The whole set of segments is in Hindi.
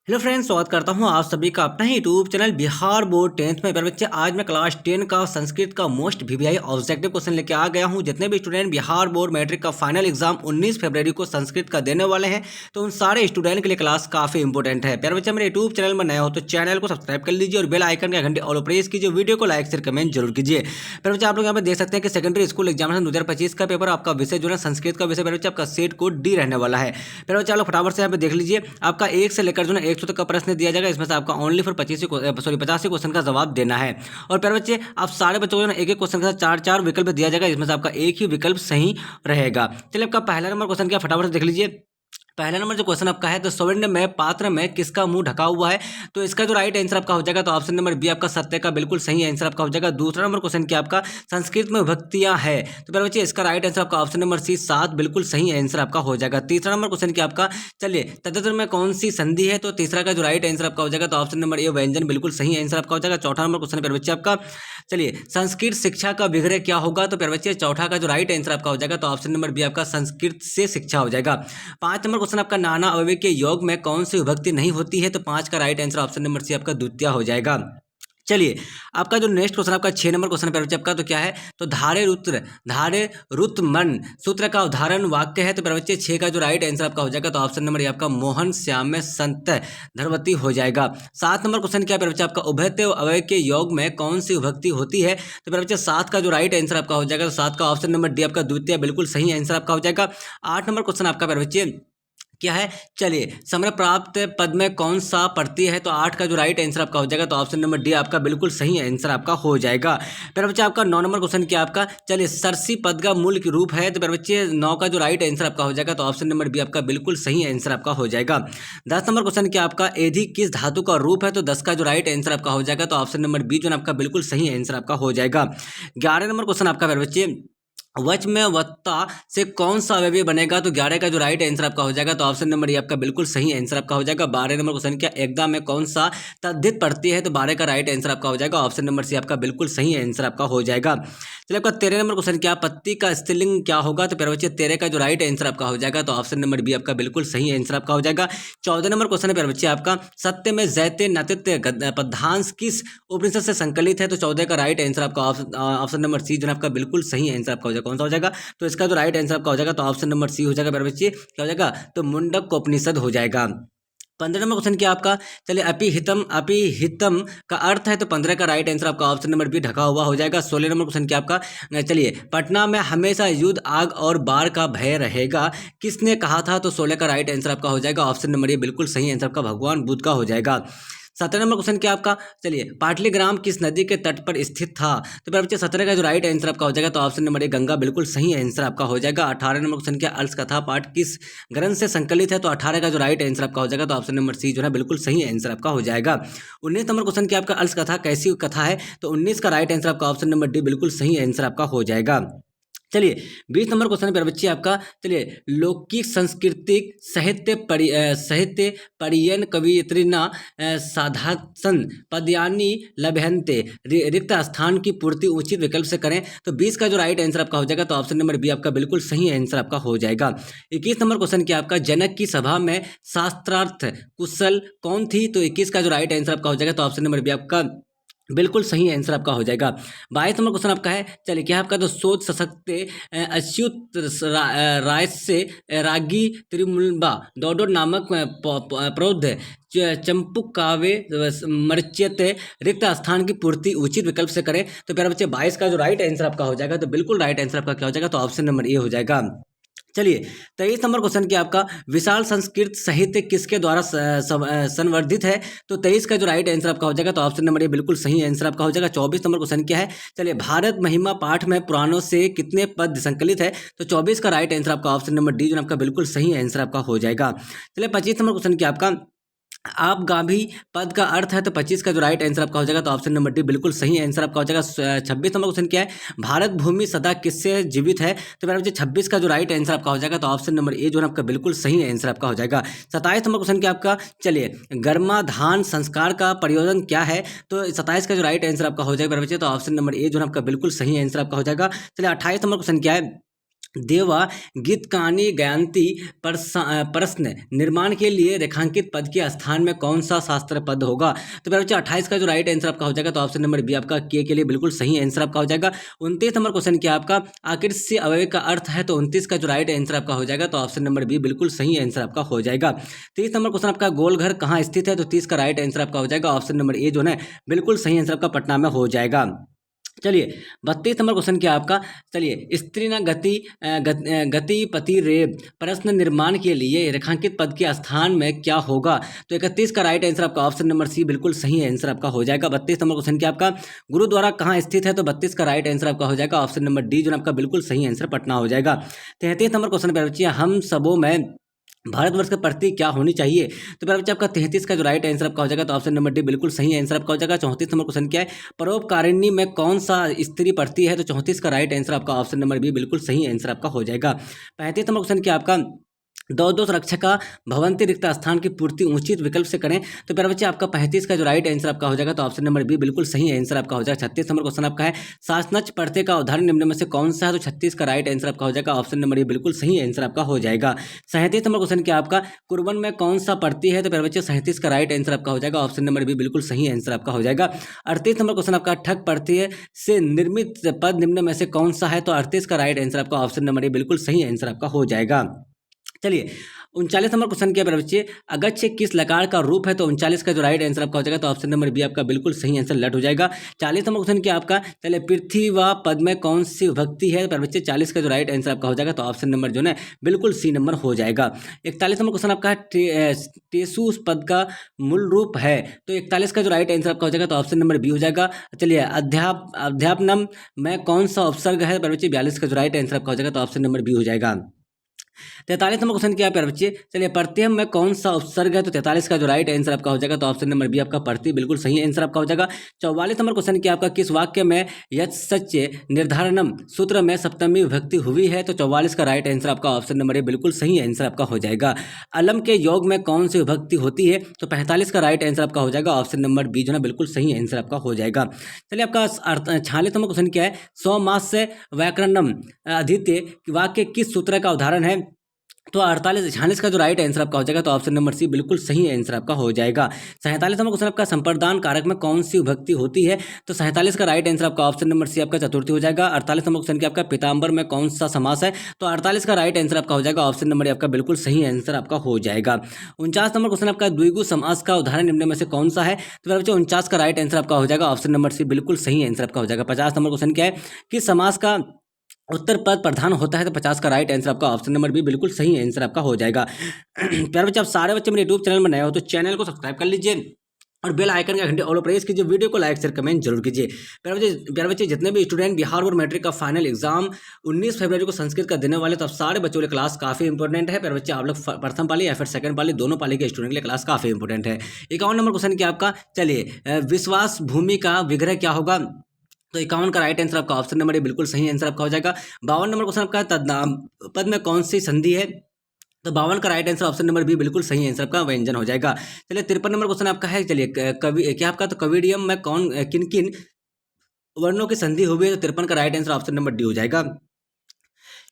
हेलो फ्रेंड्स, स्वागत करता हूं आप सभी का अपना ही YouTube channel Bihar board 10th में। प्यारे बच्चे, आज मैं क्लास 10 का संस्कृत का मोस्ट वीवीआई ऑब्जेक्टिव क्वेश्चन लेके आ गया हूं। जितने भी स्टूडेंट बिहार बोर्ड मैट्रिक का फाइनल एग्जाम 19 फरवरी को संस्कृत का देने वाले हैं, तो उन सारे स्टूडेंट के लिए क्लास काफी इंपॉर्टेंट है। प्यारे बच्चे, मेरे यूट्यूब चैनल में नया हो तो चैनल को सब्सक्राइब कर लीजिए और बेल आइकन का घंटे ऑल प्रेस कीजिए। वीडियो को लाइक शेयर कमेंट जरूर कीजिए। प्यारे बच्चे, आप लोग यहाँ पे देख सकते हैं कि सेकेंडरी स्कूल एग्जामिनेशन 2025 का पेपर आपका विषय जो है संस्कृत का विषय, प्यारे बच्चे आपका सेट कोड डी रहने वाला है। प्यारे बच्चे, आप लोग फटाफट से यहाँ पे देख लीजिए। आपका 1 से लेकर जो है 100 तक का प्रश्न दिया जाएगा। इसमें से आपका ओनली फॉर 50 क्वेश्चन का जवाब देना है। और प्यारे बच्चे, आप सारे बच्चों को एक एक क्वेश्चन के साथ 4 विकल्प दिया जाएगा। इसमें से आपका एक ही विकल्प सही रहेगा। चलिए, आपका पहला नंबर क्वेश्चन क्या, फटाफट से देख लीजिए। पहला नंबर जो क्वेश्चन आपका है, तो स्वर्ण में पात्र में किसका मुंह ढका हुआ है? तो इसका जो राइट आंसर आपका हो जाएगा, तो ऑप्शन नंबर बी आपका सत्य का बिल्कुल सही आंसर आपका हो जाएगा। दूसरा नंबर क्वेश्चन क्या आपका, संस्कृत में विभक्तियां है? तो प्यारे बच्चे, इसका राइट आंसर आपका ऑप्शन नंबर सी 7 बिल्कुल सही आंसर आपका हो जाएगा। तीसरा नंबर क्वेश्चन क्या आपका, चलिए तदर्थ में कौन सी संधि है? तो तीसरा का जो राइट आंसर आपका हो जाएगा, तो ऑप्शन नंबर ए व्यंजन बिल्कुल सही आंसर आपका हो जाएगा। चौथा नंबर क्वेश्चन प्यारे बच्चे आपका, चलिए संस्कृत शिक्षा का विग्रह क्या होगा? तो प्यारे बच्चे, चौथा का जो राइट आंसर आपका हो जाएगा, तो ऑप्शन नंबर बी आपका संस्कृत से शिक्षा हो जाएगा। 5 नंबर क्वेश्चन आपका, नाना अवयव के योग में कौन सी विभक्ति नहीं होती है? तो 5 का right answer option number C आपका द्वितीय हो जाएगा। चलिए, आपका जो नेक्स्ट क्वेश्चन आपका 6 नंबर क्वेश्चन है आपका, तो क्या है? तो धारे रुत मन सूत्र का उदाहरण वाक्य है। तो प्यारे बच्चे, 6 का जो राइट आंसर आपका हो जाएगा, तो ऑप्शन नंबर ए आपका मोहन श्याम में संत धरवती हो जाएगा। 7 नंबर क्वेश्चन क्या प्यारे बच्चे आपका, उभयते अवयव के योग में कौन सी विभक्ति होती है? तो प्यारे बच्चे, 7 का जो राइट आंसर आपका हो जाएगा, तो 7 का ऑप्शन नंबर डी आपका द्वितीय बिल्कुल सही आंसर आपका हो जाएगा। 8 नंबर क्वेश्चन आपका प्यारे बच्चे क्या है, चलिए समय प्राप्त पद में कौन सा पढ़ती है? तो 8 का जो राइट आंसर आपका हो जाएगा, तो ऑप्शन नंबर डी आपका बिल्कुल सही आंसर आपका हो जाएगा। प्यारे बच्चे, आपका 9 नंबर क्वेश्चन क्या आपका, चलिए सरसी पद का मूल रूप है? तो प्यारे बच्चे, 9 का जो राइट आंसर आपका हो जाएगा, तो ऑप्शन नंबर बी आपका बिल्कुल सही आंसर आपका हो जाएगा। 10 नंबर क्वेश्चन क्या आपका, एधी किस धातु का रूप है? तो 10 का जो राइट आंसर आपका हो जाएगा, तो ऑप्शन नंबर बी जो है आपका बिल्कुल सही आंसर आपका हो जाएगा। 11 नंबर क्वेश्चन आपका प्यारे बच्चे, वच में वत्ता से कौन सा अवयव बनेगा? तो 11 का जो राइट आंसर आपका हो जाएगा, तो ऑप्शन नंबर ए आपका बिल्कुल सही आंसर आपका हो जाएगा। 12 नंबर क्वेश्चन क्या, एकदा में कौन सा तद्धित पड़ती है? तो 12 का राइट आंसर आपका हो जाएगा, ऑप्शन नंबर सी आपका बिल्कुल सही आंसर आपका हो जाएगा। चलिए, आपका 13 नंबर क्वेश्चन क्या, पत्ती का स्त्रीलिंग क्या होगा? तो प्यारे बच्चे, 13 का जो राइट आंसर आपका हो जाएगा, तो ऑप्शन नंबर बी आपका बिल्कुल सही आंसर आपका हो जाएगा। 14 नंबर क्वेश्चन है प्यारे बच्चे आपका, सत्य में जैते नतित्य पद्यांश किस उपनिषद से संकलित है? तो 14 का राइट आंसर आपका ऑप्शन नंबर सी जो है आपका बिल्कुल सही आंसर आपका हो जाएगा। कौन सा हो जाएगा? तो इसका जो राइट आंसर आपका हो जाएगा, तो ऑप्शन नंबर सी हो जाएगा। प्यारे बच्चे, क्या हो जाएगा? तो मुंडक उपनिषद हो जाएगा। 15 नंबर क्वेश्चन क्या आपका, चलिए अपिहितम का अर्थ है? तो 15 का राइट आंसर आपका ऑप्शन नंबर बी ढका हुआ हो जाएगा। 16 नंबर क्वेश्चन क्या आपका, चलिए पटना में हमेशा युद्ध आग और बाढ़ का भय रहेगा, किसने कहा था? तो 16 का राइट आंसर आपका हो जाएगा, ऑप्शन नंबर ए बिल्कुल सही आंसर आपका भगवान बुद्ध का हो जाएगा। 17 नंबर क्वेश्चन क्या आपका, चलिए पाटलीग्राम किस नदी के तट पर स्थित था? तो प्यारे बच्चे, 17 का जो राइट आंसर आपका हो जाएगा, तो ऑप्शन नंबर ए गंगा बिल्कुल सही आंसर आपका हो जाएगा। 18 नंबर क्वेश्चन क्या, अर्श कथा पाठ किस ग्रंथ से संकलित है? तो 18 का जो राइट आंसर आपका हो जाएगा, तो ऑप्शन नंबर सी जो है बिल्कुल सही आंसर आपका हो जाएगा। 19 नंबर क्वेश्चन क्या आपका, अर्श कथा कैसी कथा है? तो 19 का राइट आंसर आपका ऑप्शन नंबर डी बिल्कुल सही आंसर आपका हो जाएगा। चलिए, 20 नंबर क्वेश्चन है प्यारे बच्चे आपका, चलिए लौकिक सांस्कृतिक साहित्य परियन कवियत्रिना साधासन पदयानी लभ्यन्ते रिक्त स्थान की पूर्ति उचित विकल्प से करें। तो 20 का जो राइट आंसर आपका हो जाएगा, तो ऑप्शन नंबर बी आपका बिल्कुल सही आंसर आपका हो जाएगा। 21 नंबर क्वेश्चन क्या आपका, जनक की सभा में शास्त्रार्थ कुशल कौन थी? तो 21 का जो राइट आंसर आपका हो जाएगा, तो ऑप्शन नंबर बी आपका बिल्कुल सही आंसर आपका हो जाएगा। 22 नंबर क्वेश्चन आपका है, चलिए क्या आपका, तो सोच सशक्त अच्युत राय से रागी त्रिमुलबा डोडो नामक प्रौध चंपुक काव्य मर्च्यते रिक्त स्थान की पूर्ति उचित विकल्प से करें। तो प्यारे बच्चे, 22 का जो राइट आंसर आपका हो जाएगा, तो बिल्कुल राइट आंसर आपका क्या हो जाएगा? तो ऑप्शन नंबर ए हो जाएगा। चलिए, 23 नंबर क्वेश्चन क्या आपका, विशाल संस्कृत साहित्य किसके द्वारा संवर्धित है? तो 23 का जो राइट आंसर आपका हो जाएगा, तो ऑप्शन नंबर ए बिल्कुल सही आंसर आपका हो जाएगा। 24 नंबर क्वेश्चन क्या है, चलिए भारत महिमा पाठ में पुराणों से कितने पद संकलित है? तो 24 का राइट आंसर आपका ऑप्शन नंबर डी जो आपका बिल्कुल सही आंसर आपका हो जाएगा। चलिए, 25 नंबर क्वेश्चन क्या आपका, आप गाभी पद का अर्थ है? तो 25 का जो राइट आंसर आपका हो जाएगा, तो ऑप्शन नंबर डी बिल्कुल सही आंसर आपका हो जाएगा। 26 नंबर क्वेश्चन क्या है, भारत भूमि सदा किससे जीवित है? तो मेरा बच्चे, 26 का जो राइट आंसर आपका हो जाएगा, तो ऑप्शन नंबर ए जो है आपका बिल्कुल सही आंसर आपका हो जाएगा। 27 नंबर क्वेश्चन क्या आपका, चलिए गर्माधान संस्कार का प्रयोजन क्या है? तो 27 का जो राइट आंसर आपका हो जाएगा मेरे बच्चे, तो ऑप्शन नंबर ए जो है आपका बिल्कुल सही आंसर आपका हो जाएगा। चलिए, 28 नंबर क्वेश्चन क्या है, देवा गीतकानी गायंती प्रश्न निर्माण के लिए रेखांकित पद के स्थान में कौन सा शास्त्र पद होगा। तो मेरे बच्चे 28 का जो राइट आंसर आपका हो जाएगा तो ऑप्शन नंबर बी आपका के लिए बिल्कुल सही आंसर आपका हो जाएगा। 29 नंबर क्वेश्चन क्या आपका आकृष्य अवयव का अर्थ है, तो 29 का जो राइट आंसर आपका हो जाएगा तो ऑप्शन नंबर बी बिल्कुल सही आंसर आपका हो जाएगा। 30 नंबर क्वेश्चन आपका गोल घर कहाँ स्थित है, तो 30 का राइट आंसर आपका हो जाएगा ऑप्शन नंबर ए जो है बिल्कुल सही आंसर आपका पटना में हो जाएगा। चलिए 32 नंबर क्वेश्चन क्या आपका, चलिए स्त्री न गति पति रेब प्रश्न निर्माण के लिए रेखांकित पद के स्थान में क्या होगा। तो 31 का राइट आंसर आपका ऑप्शन नंबर सी बिल्कुल सही आंसर आपका हो जाएगा। 32 नंबर क्वेश्चन क्या आपका गुरुद्वारा कहाँ स्थित है, तो 32 का राइट आंसर आपका हो जाएगा ऑप्शन नंबर डी जो आपका बिल्कुल सही आंसर पटना हो जाएगा। 33 नंबर क्वेश्चन पर बच्चे हम सबों में भारतवर्ष का प्रतीक क्या होनी चाहिए। तो मेरा बच्चा आपका 33 का जो राइट आंसर आपका हो जाएगा तो ऑप्शन नंबर डी बिल्कुल सही आंसर आपका हो जाएगा। 34 नंबर क्वेश्चन क्या है परोपकारिणी में कौन सा स्त्री पढ़ती है, तो 34 का राइट आंसर आपका ऑप्शन नंबर बी बिल्कुल सही आंसर आपका हो जाएगा। 35 नंबर क्वेश्चन क्या आपका दो रक्षका भवंती रिक्त स्थान की पूर्ति उचित विकल्प से करें। तो प्यारे बच्चे आपका 35 का जो राइट आंसर आपका हो जाएगा तो ऑप्शन नंबर बी बिल्कुल सही आंसर आपका हो जाएगा। 36 नंबर क्वेश्चन आपका है शासनच पढ़ते का उदाहरण निम्न में से कौन सा है, तो 36 का राइट आंसर आपका हो जाएगा ऑप्शन नंबर ए बिल्कुल सही आंसर आपका हो जाएगा। 37 नंबर क्वेश्चन क्या आपका कुर्बन में कौन सा पढ़ती है, तो प्यारे बच्चे 37 का राइट आंसर आपका हो जाएगा ऑप्शन नंबर बी बिल्कुल सही आंसर आपका हो जाएगा। 38 नंबर क्वेश्चन आपका ठग पढ़ती है से निर्मित पद निम्न में से कौन सा है, तो 38 का राइट आंसर आपका ऑप्शन नंबर ए बिल्कुल सही आंसर आपका हो जाएगा। चलिए 39 नंबर क्वेश्चन क्या है बच्चे अगच्छ किस लकार का रूप है, तो 39 का जो राइट आंसर आपका हो जाएगा तो ऑप्शन नंबर बी आपका बिल्कुल सही आंसर लट हो जाएगा। 40 नंबर क्वेश्चन क्या आपका चलिए पृथ्वी व पद में कौन सी विभक्ति है, पर बच्चे 40 का जो राइट आंसर आपका हो जाएगा तो ऑप्शन नंबर जो है बिल्कुल सी नंबर हो जाएगा। 41 नंबर क्वेश्चन आपका टेसु पद का मूल रूप है, तो 41 का जो राइट आंसर आपका हो जाएगा तो ऑप्शन नंबर बी हो जाएगा। चलिए अध्यापनम में कौन सा उपसर्ग है, पर बच्चे 42 का जो राइट आंसर आपका हो जाएगा तो ऑप्शन नंबर बी हो जाएगा। 43 नंबर क्वेश्चन क्या है प्यारे बच्चे चलिए प्रत्यय में कौन सा उपसर्ग है, तो 43 का जो राइट आंसर आपका हो जाएगा तो ऑप्शन नंबर बी आपका प्रत्यय बिल्कुल सही आंसर आपका हो जाएगा। 44 नंबर क्वेश्चन क्या आपका किस वाक्य में यत् सच्चे निर्धारणम सूत्र में सप्तमी विभक्ति हुई है, तो 44 का राइट आंसर आपका ऑप्शन नंबर ए बिल्कुल सही आंसर आपका हो जाएगा। अलम के योग में कौन सी विभक्ति होती है, तो 45 का राइट आंसर आपका हो जाएगा ऑप्शन नंबर बी जो है बिल्कुल सही आंसर आपका हो जाएगा। चलिए आपका 46 नंबर क्वेश्चन क्या है सौमास से व्याकरणम अधीत्य वाक्य किस सूत्र का उदाहरण है, तो 46 का जो राइट आंसर आपका हो जाएगा तो ऑप्शन नंबर सी बिल्कुल सही आंसर आपका हो जाएगा। 47 नंबर क्वेश्चन आपका संप्रदान कारक में कौन सी विभक्ति होती है, तो 47 का राइट आंसर आपका ऑप्शन नंबर सी आपका चतुर्थी हो जाएगा। 48 नंबर क्वेश्चन की आपका पीताम्बर में कौन सा समास है, तो 48 का राइट आंसर आपका हो जाएगा ऑप्शन नंबर आपका बिल्कुल सही आंसर आपका हो जाएगा। 49 नंबर क्वेश्चन आपका द्विगु समास का उदाहरण निम्न में से कौन सा है, तो बच्चों 49 का राइट आंसर आपका हो जाएगा ऑप्शन नंबर सी बिल्कुल सही आंसर आपका हो जाएगा। 50 नंबर क्वेश्चन क्या है कि समास का उत्तर पद प्रधान होता है, तो 50 का राइट आंसर आपका ऑप्शन नंबर बी बिल्कुल सही आंसर आपका हो जाएगा। प्यारे बच्चे आप सारे बच्चे मेरे यूट्यूब चैनल में नए हो तो चैनल को सब्सक्राइब कर लीजिए और बेल आइकन का घंटे ऑल प्रेस कीजिए, वीडियो को लाइक शेयर कमेंट जरूर कीजिए। प्यारे बच्चे जितने भी स्टूडेंट बिहार बोर्ड मैट्रिक का फाइनल एग्जाम 19 फरवरी को संस्कृत का देने वाले, तो अब सारे बच्चों के लिए क्लास काफी इंपॉर्टेंट है। प्यारे बच्चे आप लोग प्रथम पाली या फिर सेकंड पाली दोनों पाली के स्टूडेंट के लिए क्लास काफी इंपॉर्टेंट है। 51 नंबर क्वेश्चन क्या आपका चलिए विश्वास भूमि का विग्रह क्या होगा, तो 51 का राइट आंसर आपका ऑप्शन नंबर ए बिल्कुल सही आंसर आपका हो जाएगा। 52 नंबर क्वेश्चन आपका तद्नाम पद में कौन सी संधि है, तो 52 का right answer option number B बिल्कुल सही आंसर आपका व्यंजन हो जाएगा। चलिए 53 नंबर क्वेश्चन आपका है चलिए कवि क्या आपका तो कविडियम में कौन किन किन वर्णों की संधि हुई है, तो 53 का right answer option number D हो जाएगा।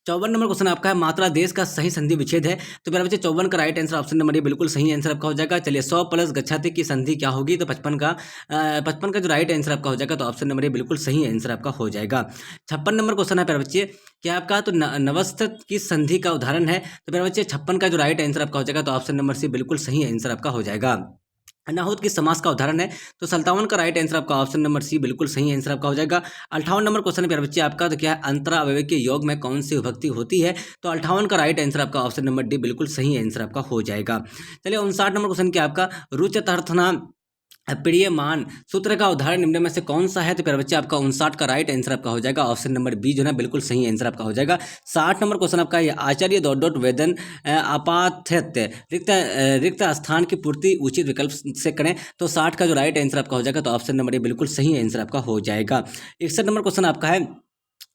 54 नंबर क्वेश्चन आपका है मात्रा देश का सही संधि विच्छेद है, तो मेरा बच्चे 54 का right answer option number A बिल्कुल सही आंसर आपका हो जाएगा। चलिए 100 प्लस गच्छति की संधि क्या होगी, तो 55 का जो राइट आंसर आपका हो जाएगा तो ऑप्शन नंबर ए बिल्कुल सही आंसर आपका हो जाएगा। 56 नंबर क्वेश्चन है मेरे बच्चे क्या आपका तो नवस्थित की संधि का उदाहरण है, तो मेरे बच्चे 56 का जो राइट आंसर आपका हो जाएगा तो ऑप्शन नंबर सी बिल्कुल सही आंसर आपका हो जाएगा। अनाहुत किस समास का उदाहरण है, तो 57 का राइट आंसर आपका ऑप्शन नंबर सी बिल्कुल सही आंसर आपका हो जाएगा। 58 नंबर क्वेश्चन है बच्चे आपका तो क्या है अंतरा अवयव के योग में कौन सी विभक्ति होती है, तो 58 का राइट आंसर आपका ऑप्शन नंबर डी बिल्कुल सही आंसर आपका हो जाएगा। चलिए 59 नंबर क्वेश्चन क्या आपका रुचतर्थना प्रियमान सूत्र का उदाहरण निम्न में से कौन सा है, तो प्यारे बच्चे आपका 59 का राइट आंसर आपका हो जाएगा ऑप्शन नंबर बी जो है बिल्कुल सही आंसर आपका हो जाएगा। 60 नंबर क्वेश्चन आपका आचार्य डॉट वेदन आपात रिक्त स्थान की पूर्ति उचित विकल्प से करें, तो 60 का जो राइट आंसर आपका हो जाएगा तो ऑप्शन नंबर ए बिल्कुल सही आंसर आपका हो जाएगा। 61 नंबर क्वेश्चन आपका है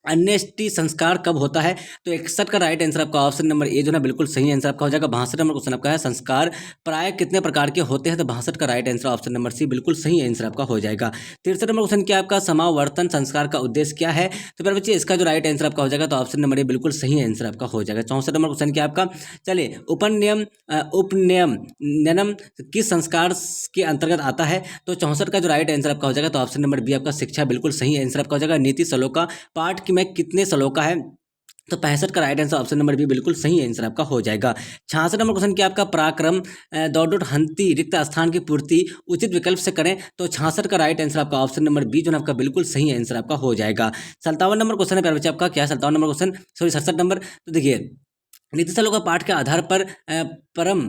अन्त्येष्टि संस्कार कब होता है? तो 61 का राइट आंसर आपका ऑप्शन नंबर ए जो ना बिल्कुल सही आंसर आपका हो जाएगा। 62 नंबर क्वेश्चन आपका है संस्कार प्राय कितने प्रकार के होते हैं? तो 62 का right answer option number C बिल्कुल सही आंसर आपका हो जाएगा। 63 नंबर क्वेश्चन क्या आपका समावर्तन संस्कार का उद्देश्य क्या है? तो फिर बच्चे इसका जो राइट आंसर आपका हो जाएगा तो ऑप्शन नंबर ए बिल्कुल सही आंसर आपका हो जाएगा। 64 नंबर क्वेश्चन क्या आपका, चलिए उपनयनम किस संस्कार के अंतर्गत आता है? तो 64 का जो राइट आंसर आपका हो जाएगा तो ऑप्शन नंबर बी आपका शिक्षा बिल्कुल सही आंसर आपका हो जाएगा। नीति श्लोका पाठ की में कितने श्लोका है? तो 65 का right answer option number B बिल्कुल सही आंसर आपका हो जाएगा। 66 नंबर क्वेश्चन क्या आपका पराक्रम दौड़ हंती रिक्त स्थान की पूर्ति उचित विकल्प से करें? तो 66 का राइट आंसर आपका ऑप्शन नंबर बी जो है आपका बिल्कुल सही आंसर आपका हो जाएगा। 57 नंबर क्वेश्चन है प्यारे बच्चे आपका, क्या है 57 नंबर क्वेश्चन, सॉरी 67 नंबर। तो देखिए नीति श्लोक पाठ के आधार पर परम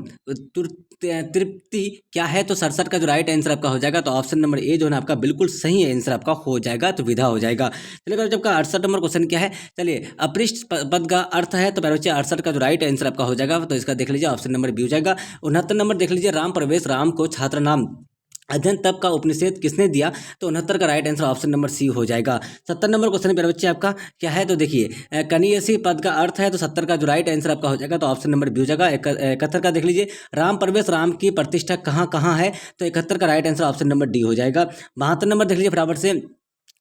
तृप्ति क्या है? तो 67 का जो राइट आंसर आपका हो जाएगा तो ऑप्शन नंबर ए जो है ना आपका बिल्कुल सही आंसर आपका हो जाएगा, तो विधा हो जाएगा। चलिए जब का 68 नंबर क्वेश्चन क्या है, चलिए अपृष्ट पद का अर्थ है? तो बच्चे 68 का जो राइट आंसर आपका हो जाएगा तो इसका देख लीजिए ऑप्शन नंबर बी हो जाएगा। 69 नंबर देख लीजिए राम प्रवेश राम को छात्र नाम अध्ययन तब का उपनिषेध किसने दिया? तो 69 का right answer option number C हो जाएगा। 70 नंबर क्वेश्चन मेरे बच्चे आपका क्या है? तो देखिए कनियसी पद का अर्थ है? तो 70 का जो राइट आंसर आपका हो जाएगा तो ऑप्शन नंबर बी हो जाएगा। 71 का देख लीजिए राम प्रवेश राम की प्रतिष्ठा कहाँ कहाँ है? तो 71 का right answer option number D हो जाएगा। 72 नंबर देख लीजिए फटाफट से,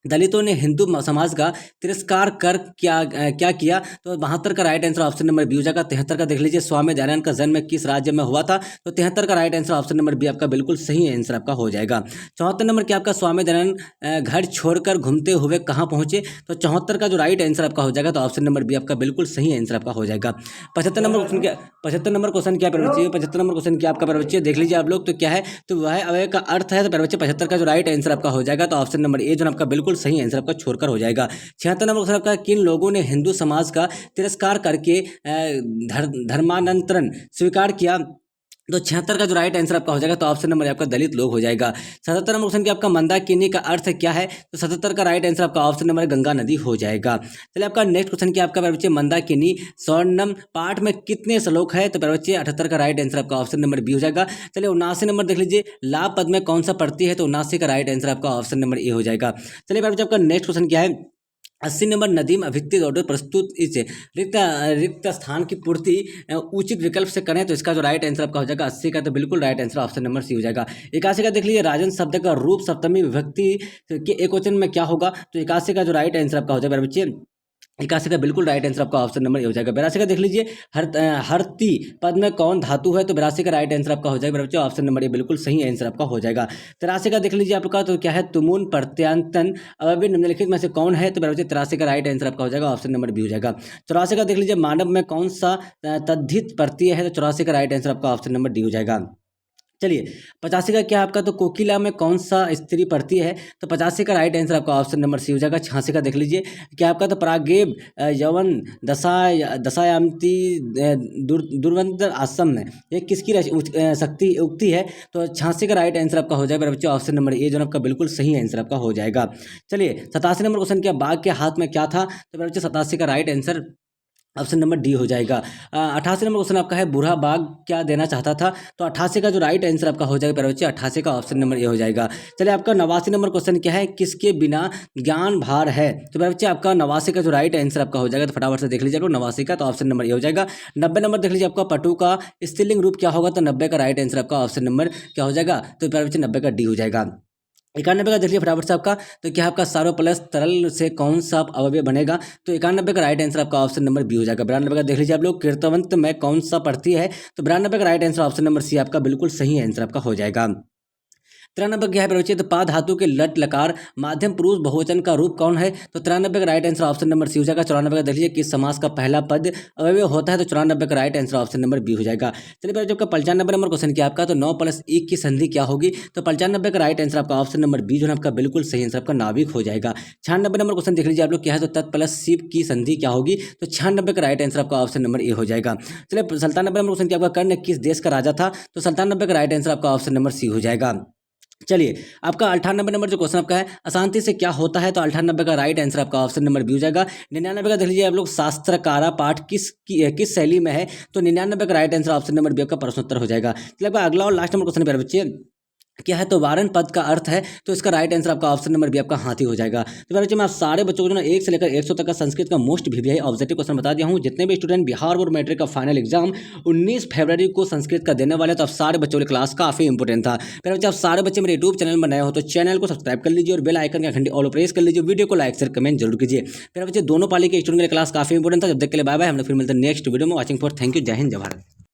दलितों ने हिंदू समाज का तिरस्कार कर क्या किया? तो 72 का right answer option number B हो जाएगा। 73 का देख लीजिए स्वामी दयानंद का जन्म किस राज्य में हुआ था? तो 73 का right answer option number B आपका बिल्कुल सही आंसर आपका हो जाएगा। 74 नंबर क्या आपका स्वामी दयानंद घर छोड़कर घूमते हुए कहाँ पहुंचे? तो 74 का जो राइट आंसर आपका हो जाएगा तो ऑप्शन नंबर बी आपका बिल्कुल सही आंसर आपका हो जाएगा। 75 नंबर क्वेश्चन क्या, 75 नंबर क्वेश्चन क्या प्यारे बच्चे, 75 नंबर क्वेश्चन क्या आपका प्यारे बच्चे देख लीजिए आप लोग, तो क्या है? तो वह अवयव का अर्थ है? तो प्यारे बच्चे 75 का जो राइट आंसर आपका हो जाएगा तो ऑप्शन नंबर ए जो आपका बिल्कुल सही आंसर आपका छोड़कर हो जाएगा। 76 नंबर क्वेश्चन आपका किन लोगों ने हिंदू समाज का तिरस्कार करके धर्मांतरण स्वीकार किया? तो 76 का जो राइट आंसर आपका हो जाएगा तो ऑप्शन नंबर आपका दलित लोग हो जाएगा। 77 नंबर क्वेश्चन की आपका मंदाकिनी का अर्थ क्या है? तो 77 का राइट आंसर आपका ऑप्शन नंबर गंगा नदी हो जाएगा। चलिए आपका नेक्स्ट क्वेश्चन क्या आपका बच्चे, मंदाकिनी स्वर्णम पाठ में कितने श्लोक है? तो बच्चे 78 का राइट आंसर आपका ऑप्शन नंबर बी हो जाएगा। चलिए 79 नंबर देख लीजिए लाभ पद में कौन सा पढ़ती है? तो 79 का राइट आंसर आपका ऑप्शन नंबर ए हो जाएगा। चलिए बच्चे आपका नेक्स्ट क्वेश्चन क्या है, 80 नंबर नदीम अभिक्ति ऑर्डर प्रस्तुत इस रिक्त स्थान की पूर्ति उचित विकल्प से करें? तो इसका जो राइट आंसर आपका हो जाएगा 80 का तो बिल्कुल right answer option number C हो जाएगा। 81 का देख लीजिए राजन शब्द का रूप सप्तमी विभक्ति के एक वचन में क्या होगा? तो 81 का जो राइट आंसर आपका हो जाएगा बच्चे 81 का बिल्कुल राइट आंसर आपका ऑप्शन नंबर ए हो जाएगा। 82 का देख लीजिए हरती पद में कौन धातु है? तो 82 का राइट आंसर आपका हो जाएगा बच्चों ऑप्शन नंबर ए बिल्कुल सही आंसर आपका हो जाएगा। 83 का देख लीजिए आपका, तो क्या है तुमुन प्रत्यांतन अवयवी निम्नलिखित में से कौन है? तो बच्चों 83 का राइट आंसर आपका हो जाएगा ऑप्शन नंबर बी हो जाएगा। 84 का देख लीजिए मानव में कौन सा तद्धित प्रत्यय है? तो 84 का राइट आंसर आपका ऑप्शन नंबर डी हो जाएगा। चलिए 85 का क्या आपका, तो कोकिला में कौन सा स्त्री पढ़ती है? तो 85 का राइट आंसर आपका ऑप्शन नंबर सी हो जाएगा। 86 का देख लीजिए क्या आपका, तो प्रागेव यवन दशायामती दुर्वंत आश्रम में ये किसकी शक्ति उक्ति है? तो 86 का राइट आंसर आपका हो जाएगा बच्चों ऑप्शन नंबर ए जो आपका बिल्कुल सही आंसर आपका हो जाएगा। चलिए 87 नंबर क्वेश्चन क्या, बाघ के हाथ में क्या था? तो बच्चों 87 का right answer option number D हो जाएगा। 88 नंबर क्वेश्चन आपका है बूढ़ा बाघ क्या देना चाहता था? तो 88 का जो राइट आंसर आपका हो जाएगा प्यारे बच्चे 88 का ऑप्शन नंबर ए हो जाएगा। चलिए आपका 89 नंबर क्वेश्चन क्या है, किसके बिना ज्ञान भार है? तो प्यारे बच्चे आपका 89 का जो राइट आंसर आपका हो जाएगा तो फटाफट से देख लीजिए आपको 89 का, तो ऑप्शन नंबर ए हो जाएगा। 90 नंबर देख लीजिए आपका पटु का स्त्रीलिंग रूप क्या होगा? तो 90 का राइट आंसर आपका ऑप्शन नंबर क्या हो जाएगा? तो प्यारे बच्चे 90 का डी हो जाएगा। 91 का देखिए फटाफट से आपका, तो क्या आपका सारो प्लस तरल से कौन सा अवयव बनेगा? तो 91 का राइट आंसर आपका ऑप्शन नंबर बी हो जाएगा। 92 का देख लीजिए आप लोग कीर्तवंत में कौन सा पढ़ती है? तो 92 का right answer option number C आपका बिल्कुल सही आंसर आपका हो जाएगा। 93 क्या है बच्चे, तो पा धातु के लट लकार माध्यम पुरुष बहुवचन का रूप कौन है? तो 93 का right answer option number C हो जाएगा। 94 का देख लीजिए किस समास का पहला पद अवयव होता है? तो 94 का right answer option number B हो जाएगा। चलिए बच्चों का 95 नंबर क्वेश्चन क्या आपका, तो 9 + 1 की संधि क्या होगी? तो 95 का राइट आंसर आपका ऑप्शन नंबर बी जो है आपका बिल्कुल सही आंसर आपका नाविक हो जाएगा। 96 नंबर क्वेश्चन देख लीजिए आप लोग क्या है, तो तत् + शिव की संधि क्या होगी? तो 96 का राइट आंसर आपका ऑप्शन नंबर ए हो जाएगा। चलिए 97 नंबर क्वेश्चन क्या आपका, कर्ण किस देश का राजा था? तो 97 का राइट आंसर आपका ऑप्शन नंबर सी हो जाएगा। चलिए आपका 98 नंबर जो क्वेश्चन आपका है अशांति से क्या होता है? तो 98 का राइट आंसर आपका ऑप्शन नंबर बी हो जाएगा। 99 का देख लीजिए आप लोग शास्त्रकारा पाठ किस शैली में है? तो 99 का right answer option number B आपका प्रश्नोत्तर हो जाएगा। चलिए आपका अगला और लास्ट नंबर क्वेश्चन है बच्चे, क्या है, तो वारन पद का अर्थ है, तो इसका राइट आंसर आपका ऑप्शन नंबर बी आपका हाथी हो जाएगा। तो मेरे बच्चों मैं आप सारे बच्चों को जो ना 1 से लेकर 100 तक का संस्कृत का मोस्ट वीवीआई ऑब्जेक्टिव क्वेश्चन बता दिया हूँ। जितने भी स्टूडेंट बिहार बोर्ड मैट्रिक का फाइनल एग्जाम 19 फरवरी को संस्कृत का देने वाले, तो आप सारे बच्चों के क्लास काफी इंपॉर्टेंट था। मेरे बच्चे आप सारे बच्चे मेरे यूट्यूब चैनल में नए हो तो चैनल को सब्सक्राइब कर लीजिए और बेल आइकन का घंटी ऑल प्रेस कर लीजिए। वीडियो को लाइक शेयर कमेंट जरूर कीजिए। मेरे बच्चे दोनों पाली के स्टूडेंट के क्लास काफी इंपॉर्टेंट था। जब तक के लिए बाय बाय, हम लोग फिर मिलते हैं नेक्स्ट वीडियो में। वॉचिंग फॉर, थैंक यू, जय हिंद, जय भारत।